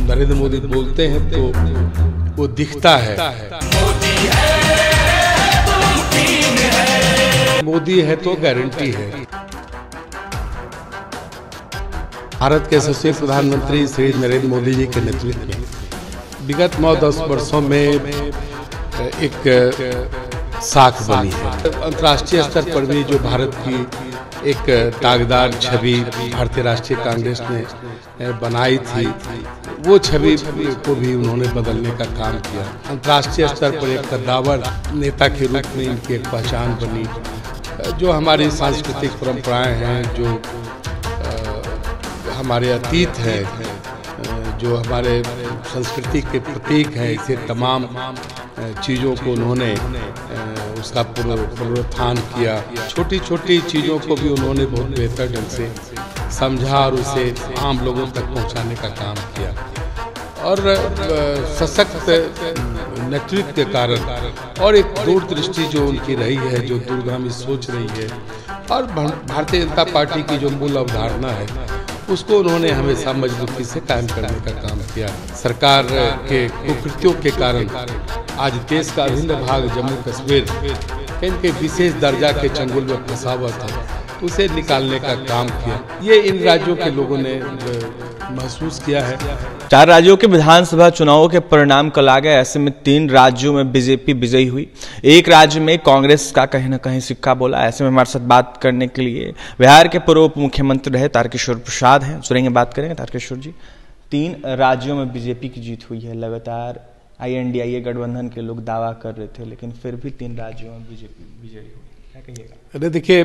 नरेंद्र मोदी बोलते हैं तो वो दिखता है। मोदी है तो गारंटी है। भारत के यशस्वी प्रधानमंत्री श्री नरेंद्र मोदी जी के नेतृत्व में विगत 9-10 वर्षों में एक साख बनी है। अंतर्राष्ट्रीय स्तर पर भी जो भारत की एक दागदार छवि भारतीय राष्ट्रीय कांग्रेस ने बनाई थी, वो छवि को भी उन्होंने बदलने का काम किया। अंतर्राष्ट्रीय स्तर पर एक कद्दावर नेता के रूप में इनकी एक पहचान बनी। जो हमारी सांस्कृतिक परंपराएं हैं, जो हमारे अतीत है, जो हमारे संस्कृति के प्रतीक हैं, इसे तमाम चीज़ों को उन्होंने उसका पुनरुत्थान किया। छोटी छोटी चीज़ों को भी उन्होंने बहुत बेहतर ढंग से समझा और उसे आम लोगों तक पहुंचाने का काम किया। और सशक्त नेतृत्व के कारण और एक दूरदृष्टि जो उनकी रही है, जो दूरगामी सोच रही है, और भारतीय जनता पार्टी की जो मूल अवधारणा है, उसको उन्होंने हमेशा मजबूती से कायम करने का काम किया। सरकार के कुकृत्यों के कारण आज देश का अभिन्न भाग जम्मू कश्मीर इनके विशेष दर्जा के चंगुल में फंसा हुआ था, उसे निकालने का काम किया। ये इन राज्यों के लोगों ने महसूस किया है। 4 राज्यों के विधानसभा चुनावों के परिणाम कल आ गए। ऐसे में 3 राज्यों में बीजेपी विजयी हुई, एक राज्य में कांग्रेस का कहीं ना कहीं सिक्का बोला। ऐसे में हमारे साथ बात करने के लिए बिहार के पूर्व उप मुख्यमंत्री रहे तारकिशोर प्रसाद हैं। सुनेंगे, बात करेंगे। तारकिशोर जी, 3 राज्यों में बीजेपी की जीत हुई है। लगातार INDIA गठबंधन के लोग दावा कर रहे थे, लेकिन फिर भी 3 राज्यों में बीजेपी विजयी हुई, क्या कहिएगा? अरे देखिए,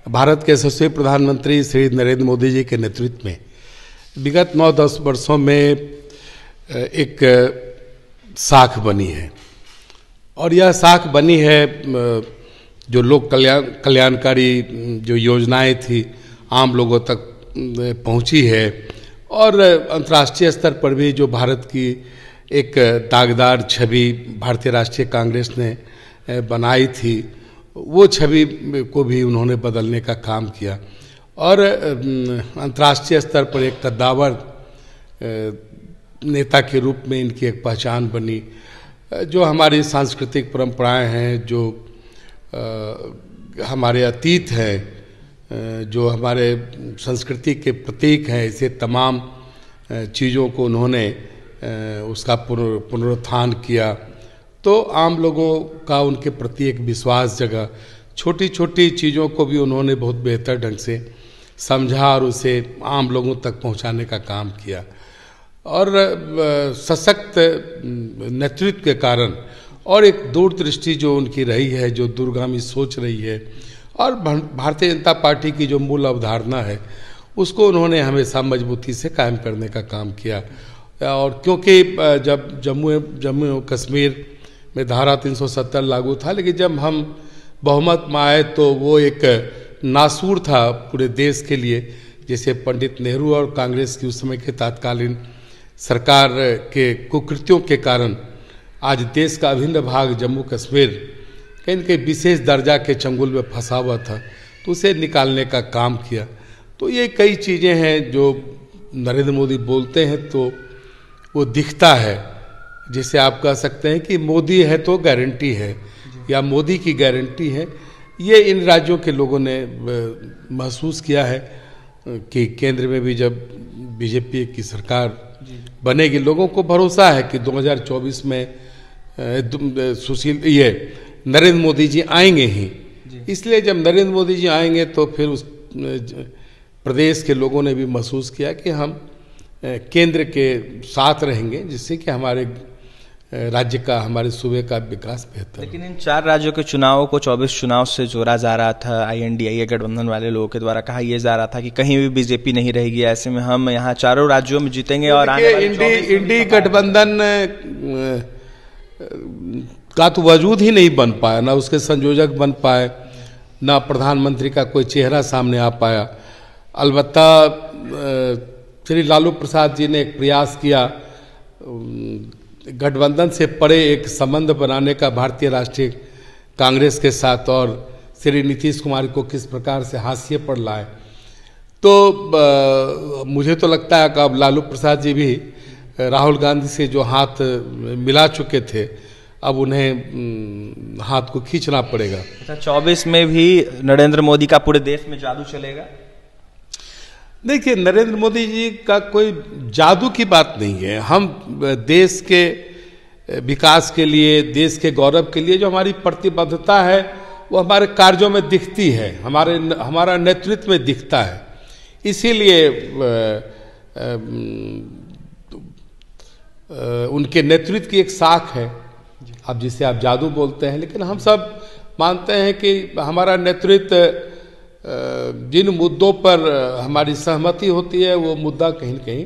भारत के यशस्वी प्रधानमंत्री श्री नरेंद्र मोदी जी के नेतृत्व में विगत 9-10 वर्षों में एक साख बनी है। और यह साख बनी है, जो लोक कल्याणकारी जो योजनाएं थी आम लोगों तक पहुंची है। और अंतर्राष्ट्रीय स्तर पर भी जो भारत की एक दागदार छवि भारतीय राष्ट्रीय कांग्रेस ने बनाई थी, वो छवि को भी उन्होंने बदलने का काम किया। और अंतर्राष्ट्रीय स्तर पर एक कद्दावर नेता के रूप में इनकी एक पहचान बनी। जो हमारी सांस्कृतिक परंपराएं हैं, जो हमारे अतीत है, जो हमारे संस्कृति के प्रतीक हैं, इसे तमाम चीज़ों को उन्होंने उसका पुनरुत्थान किया। तो आम लोगों का उनके प्रति एक विश्वास जगा। छोटी छोटी चीज़ों को भी उन्होंने बहुत बेहतर ढंग से समझा और उसे आम लोगों तक पहुंचाने का काम किया। और सशक्त नेतृत्व के कारण और एक दूरदृष्टि जो उनकी रही है, जो दूरगामी सोच रही है, और भारतीय जनता पार्टी की जो मूल अवधारणा है, उसको उन्होंने हमेशा मजबूती से कायम करने का काम किया। और क्योंकि जब जम्मू कश्मीर में धारा 370 लागू था, लेकिन जब हम बहुमत में आए तो वो एक नासूर था पूरे देश के लिए। जैसे पंडित नेहरू और कांग्रेस की उस समय के तत्कालीन सरकार के कुकृत्यों के कारण आज देश का अभिन्न भाग जम्मू कश्मीर इनके विशेष दर्जा के चंगुल में फंसा हुआ था, तो उसे निकालने का काम किया। तो ये कई चीज़ें हैं जो नरेंद्र मोदी बोलते हैं तो वो दिखता है। जैसे आप कह सकते हैं कि मोदी है तो गारंटी है, या मोदी की गारंटी है। ये इन राज्यों के लोगों ने महसूस किया है कि केंद्र में भी जब बीजेपी की सरकार बनेगी, लोगों को भरोसा है कि 2024 में नरेंद्र मोदी जी आएंगे ही। इसलिए जब नरेंद्र मोदी जी आएंगे तो फिर उस प्रदेश के लोगों ने भी महसूस किया कि हम केंद्र के साथ रहेंगे, जिससे कि हमारे राज्य का, हमारे सूबे का विकास बेहतर। लेकिन इन 4 राज्यों के चुनावों को 24 चुनाव से जोड़ा जा रहा था। INDIA गठबंधन वाले लोगों के द्वारा कहा यह जा रहा था कि कहीं भी बीजेपी नहीं रहेगी, ऐसे में हम यहाँ 4 राज्यों में जीतेंगे। और इंडी गठबंधन का तो वजूद ही नहीं बन पाया, ना उसके संयोजक बन पाए, ना प्रधानमंत्री का कोई चेहरा सामने आ पाया। अलबत्ता श्री लालू प्रसाद जी ने एक प्रयास किया गठबंधन से परे एक संबंध बनाने का भारतीय राष्ट्रीय कांग्रेस के साथ, और श्री नीतीश कुमार को किस प्रकार से हाशिए पर लाए। तो मुझे तो लगता है कि अब लालू प्रसाद जी भी राहुल गांधी से जो हाथ मिला चुके थे, अब उन्हें हाथ को खींचना पड़ेगा। अच्छा, 24 में भी नरेंद्र मोदी का पूरे देश में जादू चलेगा? देखिए, नरेंद्र मोदी जी का कोई जादू की बात नहीं है। हम देश के विकास के लिए, देश के गौरव के लिए जो हमारी प्रतिबद्धता है वो हमारे कार्यों में दिखती है, हमारा नेतृत्व में दिखता है। इसीलिए उनके नेतृत्व की एक साख है, अब जिसे आप जादू बोलते हैं, लेकिन हम सब मानते हैं कि हमारा नेतृत्व जिन मुद्दों पर हमारी सहमति होती है वो मुद्दा कहीं न कहीं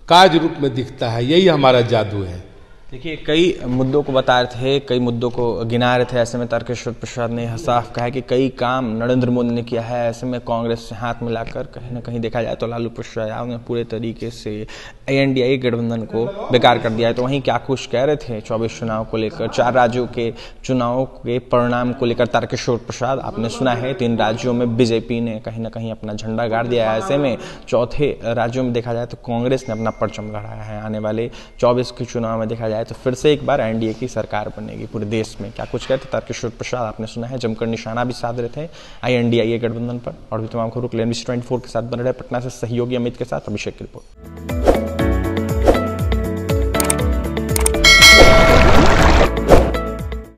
कार्य रूप में दिखता है। यही हमारा जादू है। देखिए, कई मुद्दों को बता रहे थे, कई मुद्दों को गिना रहे थे। ऐसे में तारकेश्वर प्रसाद ने साफ कहा है कि कई काम नरेंद्र मोदी ने किया है। ऐसे में कांग्रेस से हाथ मिलाकर कहीं ना कहीं देखा जाए तो लालू प्रसाद यादव ने पूरे तरीके से INDA गठबंधन को बेकार कर दिया है। तो वहीं क्या कुछ कह रहे थे 24 चुनाव को लेकर, 4 राज्यों के चुनावों के परिणाम को लेकर तारकेश्वर प्रसाद? आपने सुना है 3 राज्यों में बीजेपी ने कहीं ना कहीं अपना झंडा गाड़ दिया है। ऐसे में चौथे राज्यों में देखा जाए तो कांग्रेस ने अपना परचम गड़ाया है। आने वाले 24 के चुनाव में देखा जाए तो फिर से एक बार NDA की सरकार बनेगी पूरे देश में। क्या कुछ कहते तारकेश्वर प्रसाद? आपने सुना है, जमकर निशाना भी साध रहे थे INDA गठबंधन पर। और भी तमाम खबरों के लिए NBC 24 के साथ बन रहे पटना से सहयोगी अमित के साथ अभिषेक की रिपोर्ट।